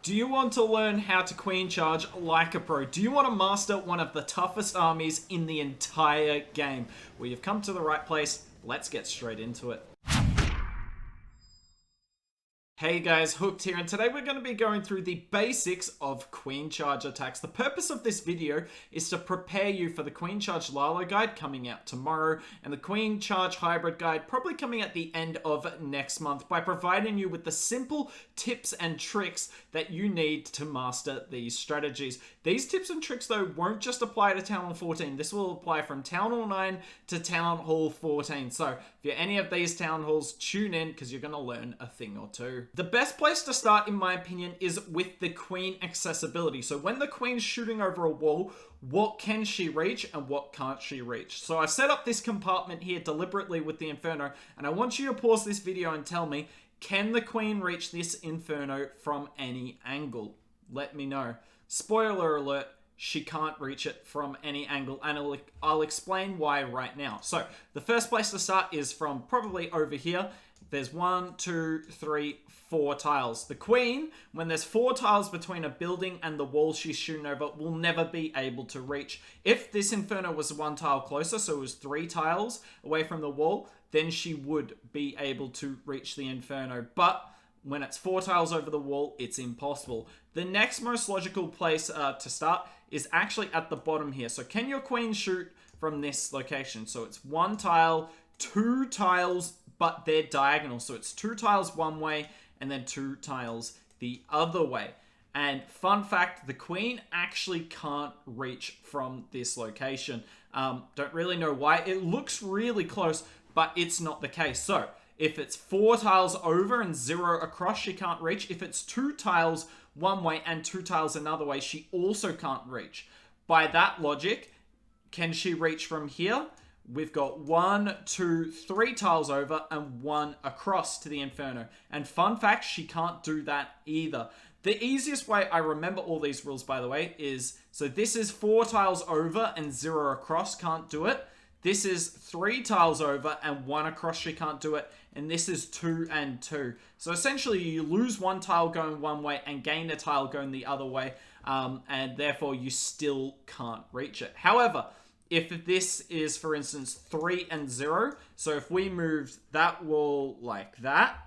Do you want to learn how to queen charge like a pro? Do you want to master one of the toughest armies in the entire game? Well, you've come to the right place. Let's get straight into it. Hey guys, Hooked here, and today we're going to be going through the basics of queen charge attacks. The purpose of this video is to prepare you for the queen charge Lalo guide coming out tomorrow, and the queen charge hybrid guide probably coming at the end of next month, by providing you with the simple tips and tricks that you need to master these strategies. These tips and tricks though won't just apply to Town Hall 14. This will apply from Town Hall 9 to Town Hall 14. So if you're any of these Town Halls, tune in because you're going to learn a thing or two. The best place to start, in my opinion, is with the queen accessibility. So when the queen's shooting over a wall, what can she reach and what can't she reach? So I've set up this compartment here deliberately with the Inferno, and I want you to pause this video and tell me, can the queen reach this Inferno from any angle? Let me know. Spoiler alert, she can't reach it from any angle, and I'll explain why right now. So the first place to start is from probably over here. There's 1, 2, 3, 4 tiles. The queen, when there's 4 tiles between a building and the wall she's shooting over, will never be able to reach. If this Inferno was 1 tile closer, so it was 3 tiles away from the wall, then she would be able to reach the Inferno. But when it's 4 tiles over the wall, it's impossible. The next most logical place to start is actually at the bottom here. So can your queen shoot from this location? So it's 1 tile, 2 tiles, but they're diagonal. So it's 2 tiles one way and then 2 tiles the other way. And fun fact, the queen actually can't reach from this location. Don't really know why. It looks really close, but it's not the case. So if it's 4 tiles over and 0 across, she can't reach. If it's 2 tiles one way and 2 tiles another way, she also can't reach. By that logic, can she reach from here? We've got 1, 2, 3 tiles over and 1 across to the Inferno. And fun fact, she can't do that either. The easiest way I remember all these rules, by the way, is, so this is 4 tiles over and 0 across, can't do it. This is 3 tiles over and 1 across, she can't do it. And this is 2 and 2. So essentially you lose 1 tile going one way and gain a tile going the other way. And therefore you still can't reach it. However, if this is, for instance, 3 and 0, so if we moved that wall like that,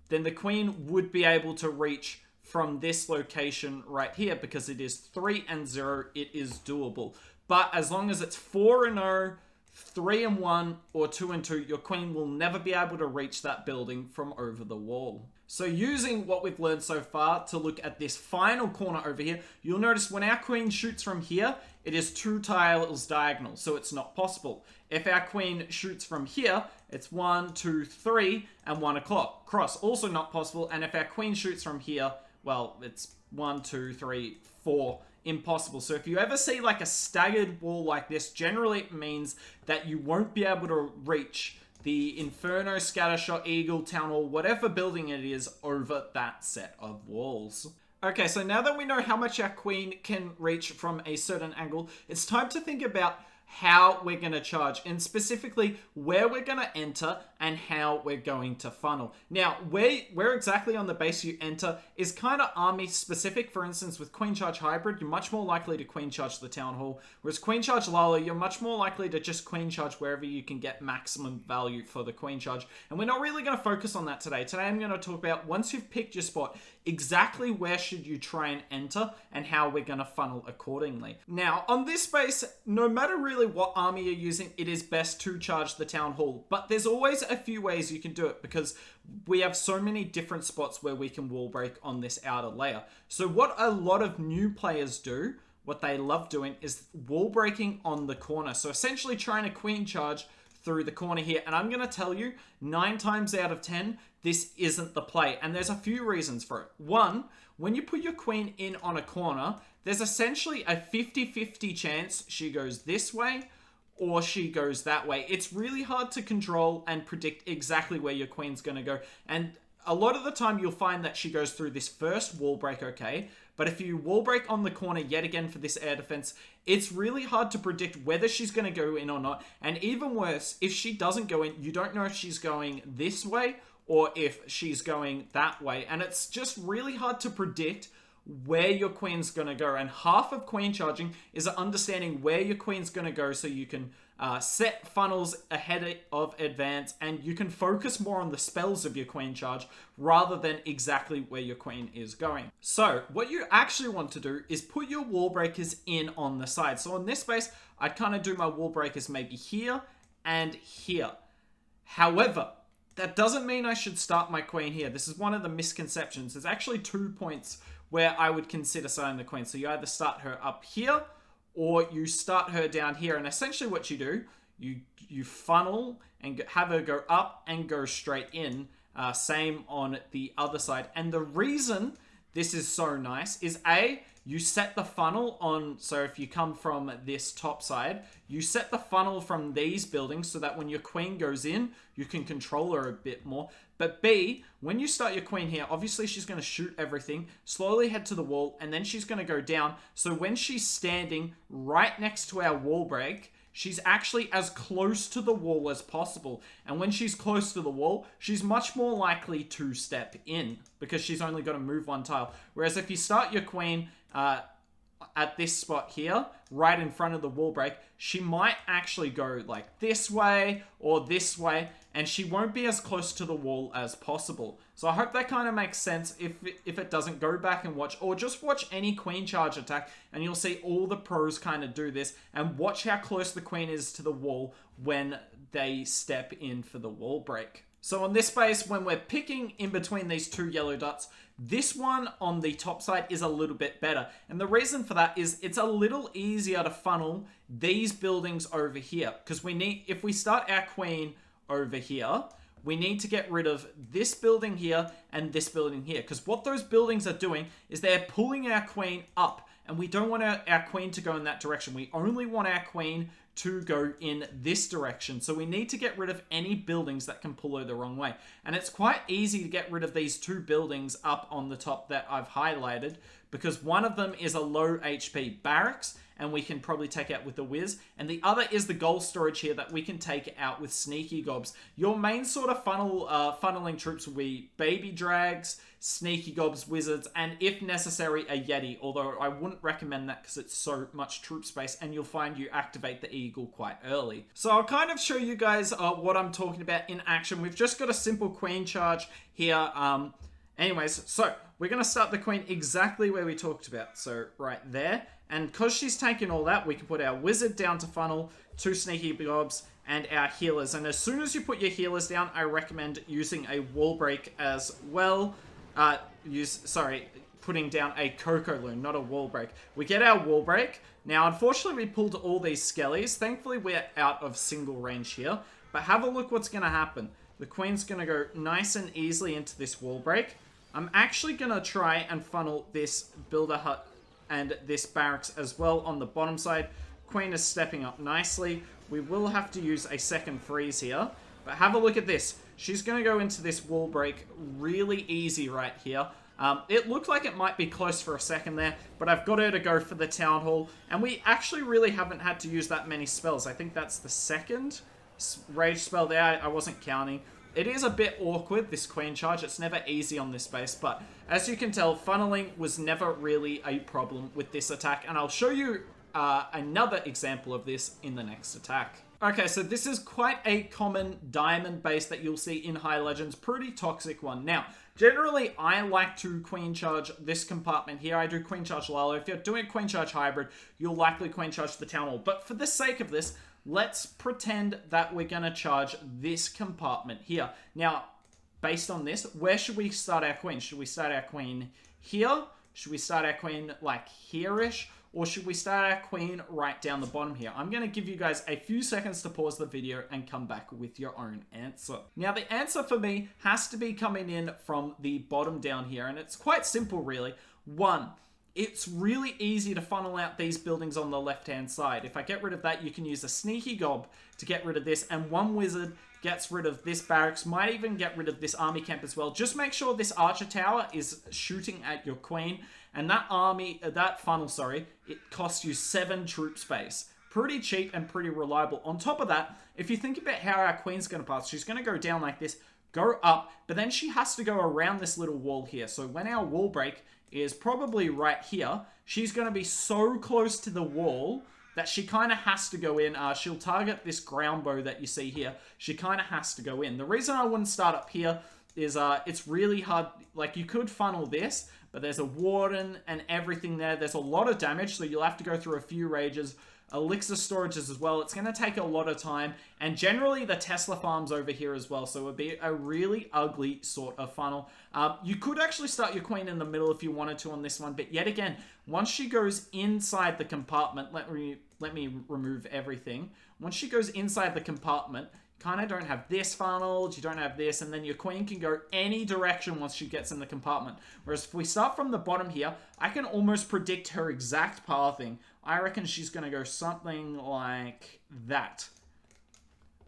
then the queen would be able to reach from this location right here, because it is 3 and 0, it is doable. But as long as it's 4 and 0, 3 and 1, or 2 and 2, your queen will never be able to reach that building from over the wall. So using what we've learned so far to look at this final corner over here, you'll notice when our queen shoots from here, it is 2 tiles diagonal, so it's not possible. If our queen shoots from here, it's 1, 2, 3, and 1 across, also not possible. And if our queen shoots from here, well, it's 1, 2, 3, 4, impossible. So if you ever see like a staggered wall like this, generally it means that you won't be able to reach the Inferno, Scattershot, Eagle, Town Hall, whatever building it is, over that set of walls. Okay, so now that we know how much our queen can reach from a certain angle, it's time to think about how we're going to charge, and specifically where we're going to enter and how we're going to funnel. Now, where exactly on the base you enter is kind of army specific. For instance, with Queen Charge Hybrid, you're much more likely to Queen Charge the Town Hall, whereas Queen Charge Lalo, you're much more likely to just Queen Charge wherever you can get maximum value for the Queen Charge. And we're not really going to focus on that today. Today I'm going to talk about, once you've picked your spot, exactly where should you try and enter and how we're going to funnel accordingly. Now, on this base, no matter really what army you're using, it is best to charge the Town Hall. But there's always a few ways you can do it, because we have so many different spots where we can wall break on this outer layer. So what a lot of new players do, what they love doing, is wall breaking on the corner. So essentially trying to queen charge through the corner here. And I'm going to tell you, 9 times out of 10, this isn't the play. And there's a few reasons for it. One, when you put your queen in on a corner, there's essentially a 50-50 chance she goes this way or she goes that way. It's really hard to control and predict exactly where your queen's going to go. And a lot of the time you'll find that she goes through this first wall break okay, but if you wall break on the corner yet again for this air defense, it's really hard to predict whether she's going to go in or not. And even worse, if she doesn't go in, you don't know if she's going this way or if she's going that way. And it's just really hard to predict where your queen's going to go. And half of queen charging is understanding where your queen's going to go so you can set funnels ahead of advance, and you can focus more on the spells of your queen charge rather than exactly where your queen is going. So what you actually want to do is put your wall breakers in on the side. So on this base, I'd kind of do my wall breakers maybe here and here. However, that doesn't mean I should start my queen here. This is one of the misconceptions. There's actually 2 points where I would consider starting the queen. So you either start her up here or you start her down here. And essentially what you do, you funnel and have her go up and go straight in. Same on the other side. And the reason this is so nice is you set the funnel on, so if you come from this top side, you set the funnel from these buildings so that when your queen goes in, you can control her a bit more. But B, when you start your queen here, obviously she's going to shoot everything, slowly head to the wall, and then she's going to go down. So when she's standing right next to our wall break, she's actually as close to the wall as possible. And when she's close to the wall, she's much more likely to step in because she's only got to move 1 tile. Whereas if you start your queen at this spot here, right in front of the wall break, she might actually go like this way or this way, and she won't be as close to the wall as possible. So I hope that kind of makes sense. If it doesn't, go back and watch, or just watch any queen charge attack, and you'll see all the pros kind of do this, and watch how close the queen is to the wall when they step in for the wall break. So on this base, when we're picking in between these 2 yellow dots, this one on the top side is a little bit better. And the reason for that is it's a little easier to funnel these buildings over here. Because if we start our queen over here, we need to get rid of this building here and this building here. Because what those buildings are doing is they're pulling our queen up. And we don't want our queen to go in that direction. We only want our queen to go in this direction. So we need to get rid of any buildings that can pull her the wrong way. And it's quite easy to get rid of these 2 buildings up on the top that I've highlighted, because one of them is a low HP barracks, and we can probably take out with the whiz, and the other is the gold storage here that we can take out with sneaky gobs. Your main sort of funneling troops will be baby drags, sneaky gobs, wizards, and if necessary a yeti, although I wouldn't recommend that because it's so much troop space, and you'll find you activate the eagle quite early. So I'll kind of show you guys what I'm talking about in action. We've just got a simple queen charge here. Anyways, so we're going to start the queen exactly where we talked about, so right there. And because she's taken all that, we can put our wizard down to funnel, 2 sneaky gobs, and our healers. And as soon as you put your healers down, I recommend using a wall break as well. Putting down a cocoa loon, not a wall break. We get our wall break. Now, unfortunately, we pulled all these skellies. Thankfully, we're out of single range here. But have a look what's going to happen. The queen's going to go nice and easily into this wall break. I'm actually going to try and funnel this builder hut and this barracks as well on the bottom side. Queen is stepping up nicely. We will have to use a second freeze here. But have a look at this. She's going to go into this wall break really easy right here. It looked like it might be close for a second there, but I've got her to go for the town hall. And we actually really haven't had to use that many spells. I think that's the second rage spell there. I wasn't counting. It is a bit awkward, this queen charge. It's never easy on this base, but as you can tell, funneling was never really a problem with this attack, and I'll show you another example of this in the next attack. Okay, so this is quite a common diamond base that you'll see in High Legends, pretty toxic one. Now, generally, I like to queen charge this compartment here. I do queen charge Lalo. If you're doing a queen charge hybrid, you'll likely queen charge the town hall, but for the sake of this, let's pretend that we're going to charge this compartment here. Now, based on this, where should we start our queen? Should we start our queen here? Should we start our queen like here-ish? Or should we start our queen right down the bottom here? I'm going to give you guys a few seconds to pause the video and come back with your own answer. Now, the answer for me has to be coming in from the bottom down here, and it's quite simple, really. 1, it's really easy to funnel out these buildings on the left-hand side. If I get rid of that, you can use a sneaky gob to get rid of this, and 1 wizard gets rid of this barracks, might even get rid of this army camp as well. Just make sure this archer tower is shooting at your queen, and that funnel, it costs you 7 troop space. Pretty cheap and pretty reliable. On top of that, if you think about how our queen's going to pass, she's going to go down like this, go up, but then she has to go around this little wall here. So when our wall break is probably right here, she's going to be so close to the wall that she kind of has to go in. She'll target this ground bow that you see here. She kind of has to go in. The reason I wouldn't start up here is it's really hard. Like, you could funnel this, but there's a warden and everything there. There's a lot of damage, so you'll have to go through a few rages. Elixir storages as well. It's going to take a lot of time, and generally the Tesla farms over here as well, so it would be a really ugly sort of funnel. You could actually start your queen in the middle if you wanted to on this one, but yet again, once she goes inside the compartment, let me remove everything. Once she goes inside the compartment, kind of don't have this funneled, you don't have this, and then your queen can go any direction once she gets in the compartment. Whereas if we start from the bottom here, I can almost predict her exact pathing. I reckon she's going to go something like that.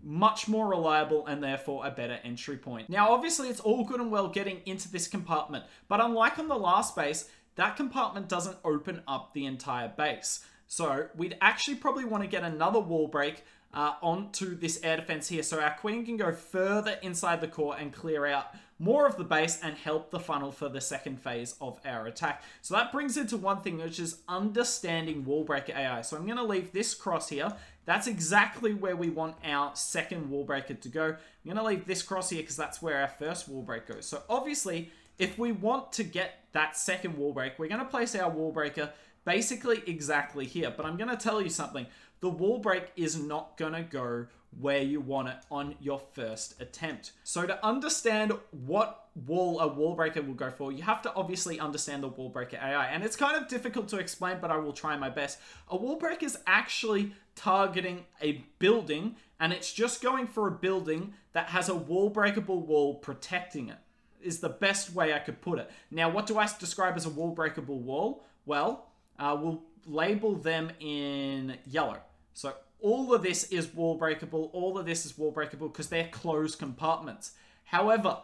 Much more reliable and therefore a better entry point. Now, obviously, it's all good and well getting into this compartment, but unlike on the last base, that compartment doesn't open up the entire base. So we'd actually probably want to get another wall break onto this air defense here, so our queen can go further inside the core and clear out more of the base and help the funnel for the second phase of our attack. So that brings into one thing, which is understanding wall breaker AI. So I'm going to leave this cross here. That's exactly where we want our second wall breaker to go. I'm going to leave this cross here because that's where our first wall break goes. So obviously, if we want to get that second wall break, we're going to place our wall breaker basically exactly here. But I'm going to tell you something. The wall break is not going to go where you want it on your first attempt. So to understand what wall a wall breaker will go for, you have to obviously understand the wall breaker AI. And it's kind of difficult to explain, but I will try my best. A wall breaker is actually targeting a building, and it's just going for a building that has a wall breakable wall protecting it, is the best way I could put it. Now, what do I describe as a wall breakable wall? Well, we'll label them in yellow. So all of this is wall breakable, all of this is wall breakable because they're closed compartments. However,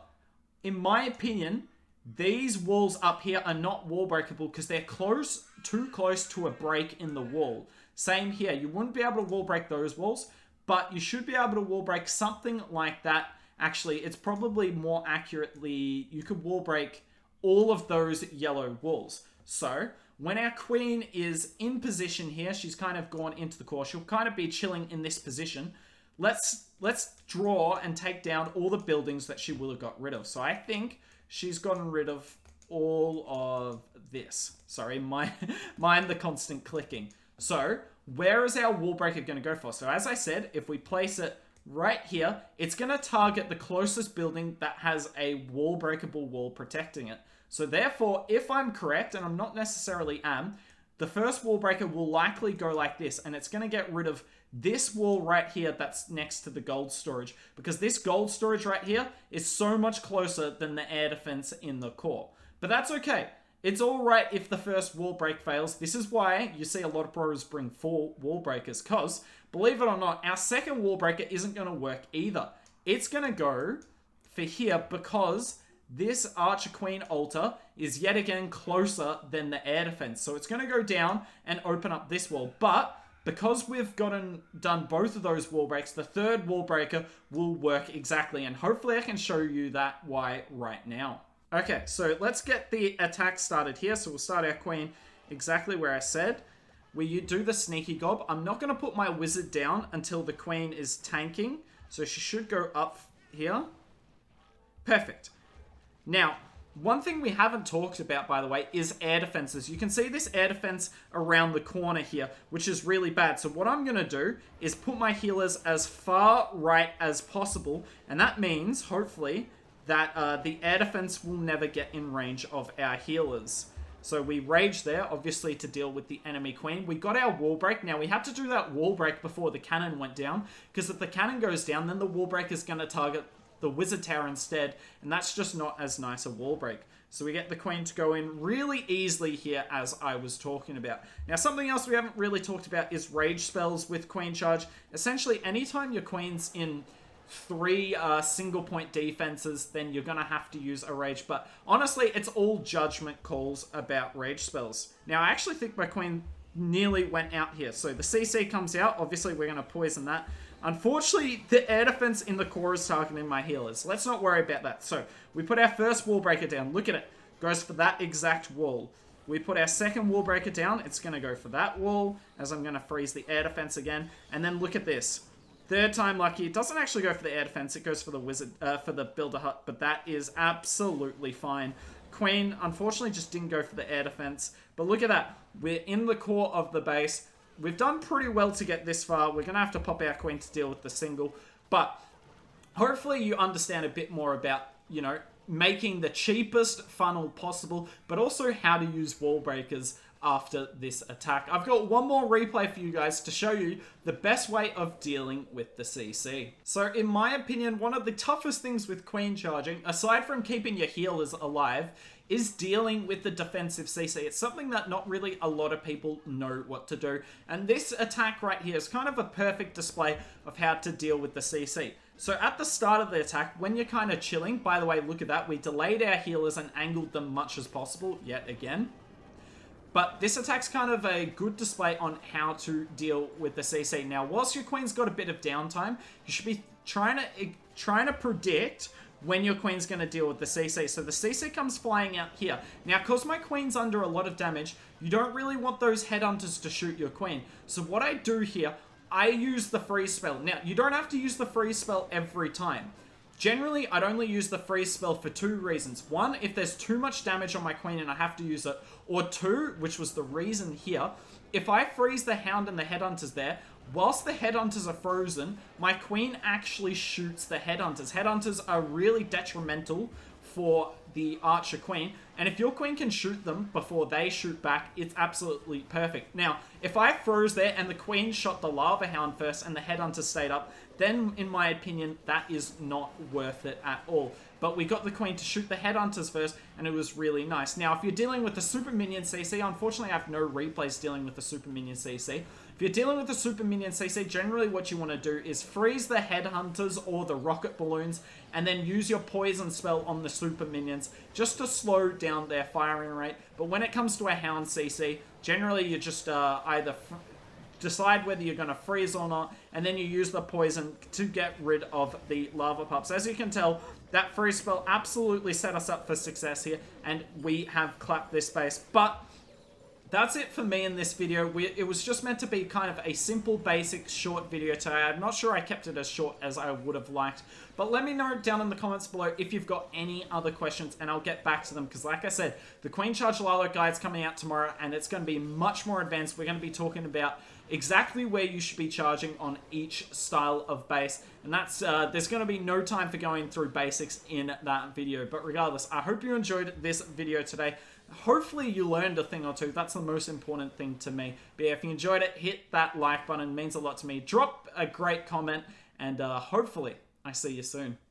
in my opinion, these walls up here are not wall breakable because they're too close to a break in the wall. Same here, you wouldn't be able to wall break those walls, but you should be able to wall break something like that. Actually, it's probably more accurately, you could wall break all of those yellow walls. So when our queen is in position here, she's kind of gone into the core. She'll kind of be chilling in this position. Let's draw and take down all the buildings that she will have got rid of. So I think she's gotten rid of all of this. Sorry, mind the constant clicking. So where is our wall breaker going to go for? So as I said, if we place it right here, it's going to target the closest building that has a wall breakable wall protecting it. So therefore, if I'm correct, and I'm not necessarily am, the first wall breaker will likely go like this, and it's going to get rid of this wall right here that's next to the gold storage, because this gold storage right here is so much closer than the air defense in the core. But that's okay. It's all right if the first wall break fails. This is why you see a lot of pros bring 4 wall breakers, because, believe it or not, our second wall breaker isn't going to work either. It's going to go for here because this Archer Queen altar is yet again closer than the air defense. So it's going to go down and open up this wall. But because we've done both of those wall breaks, the third wall breaker will work exactly. And hopefully I can show you that why right now. Okay, so let's get the attack started here. So we'll start our queen exactly where I said. We do the sneaky gob. I'm not going to put my wizard down until the queen is tanking. So she should go up here. Perfect. Now, one thing we haven't talked about, by the way, is air defenses. You can see this air defense around the corner here, which is really bad. So what I'm going to do is put my healers as far right as possible. And that means, hopefully, that the air defense will never get in range of our healers. So we rage there, obviously, to deal with the enemy queen. We got our wall break. Now, we had to do that wall break before the cannon went down, because if the cannon goes down, then the wall break is going to target the wizard tower instead, and that's just not as nice a wall break. So we get the queen to go in really easily here, as I was talking about. Now, something else we haven't really talked about is rage spells with queen charge. Essentially, anytime your queen's in 3 single point defenses, then you're gonna have to use a rage. But honestly, it's all judgment calls about rage spells. Now, I actually think my queen nearly went out here. So the CC comes out. Obviously, we're gonna poison that. Unfortunately, the air defense in the core is targeting my healers. Let's not worry about that. So, we put our first wall breaker down. Look at it. Goes for that exact wall. We put our second wall breaker down. It's going to go for that wall, as I'm going to freeze the air defense again. And then look at this. Third time lucky. It doesn't actually go for the air defense. It goes for the wizard, for the builder hut. But that is absolutely fine. Queen, unfortunately, just didn't go for the air defense. But look at that. We're in the core of the base. We've done pretty well to get this far. We're going to have to pop our queen to deal with the single. But hopefully you understand a bit more about, you know, making the cheapest funnel possible, but also how to use wall breakers after this attack. I've got one more replay for you guys to show you the best way of dealing with the CC. So in my opinion, one of the toughest things with queen charging, aside from keeping your healers alive, is dealing with the defensive CC. It's something that not really a lot of people know what to do. And this attack right here is kind of a perfect display of how to deal with the CC. So at the start of the attack, when you're kind of chilling, by the way, look at that. We delayed our healers and angled them much as possible, yet again. But this attack's kind of a good display on how to deal with the CC. Now, whilst your queen's got a bit of downtime, you should be trying to predict when your queen's going to deal with the CC. So the CC comes flying out here. Now, because my queen's under a lot of damage, you don't really want those headhunters to shoot your queen. So what I do here, I use the freeze spell. Now, you don't have to use the freeze spell every time. Generally, I'd only use the freeze spell for two reasons. One, if there's too much damage on my queen and I have to use it. Or two, which was the reason here, if I freeze the Hound and the headhunters there, whilst the headhunters are frozen, my queen actually shoots the headhunters. Headhunters are really detrimental for the archer queen, and if your queen can shoot them before they shoot back, it's absolutely perfect. Now, if I froze there and the queen shot the lava hound first and the headhunter stayed up, then in my opinion, that is not worth it at all. But we got the queen to shoot the headhunters first, and it was really nice. Now, if you're dealing with the super minion CC, unfortunately I have no replays dealing with the super minion CC. If you're dealing with the super minion CC, generally what you want to do is freeze the headhunters or the rocket balloons, and then use your poison spell on the super minions just to slow down their firing rate. But when it comes to a Hound CC, generally you just either decide whether you're going to freeze or not, and then you use the poison to get rid of the lava pups. As you can tell, that freeze spell absolutely set us up for success here, and we have clapped this base. But that's it for me in this video. It was just meant to be kind of a simple, basic, short video today. I'm not sure I kept it as short as I would have liked. But let me know down in the comments below if you've got any other questions, and I'll get back to them. Because like I said, the Queen Charge Lalo guide's coming out tomorrow, and it's going to be much more advanced. We're going to be talking about exactly where you should be charging on each style of base. And that's there's going to be no time for going through basics in that video. But regardless, I hope you enjoyed this video today. Hopefully you learned a thing or two. That's the most important thing to me. But yeah, if you enjoyed it, hit that like button. It means a lot to me. Drop a great comment, and hopefully I see you soon.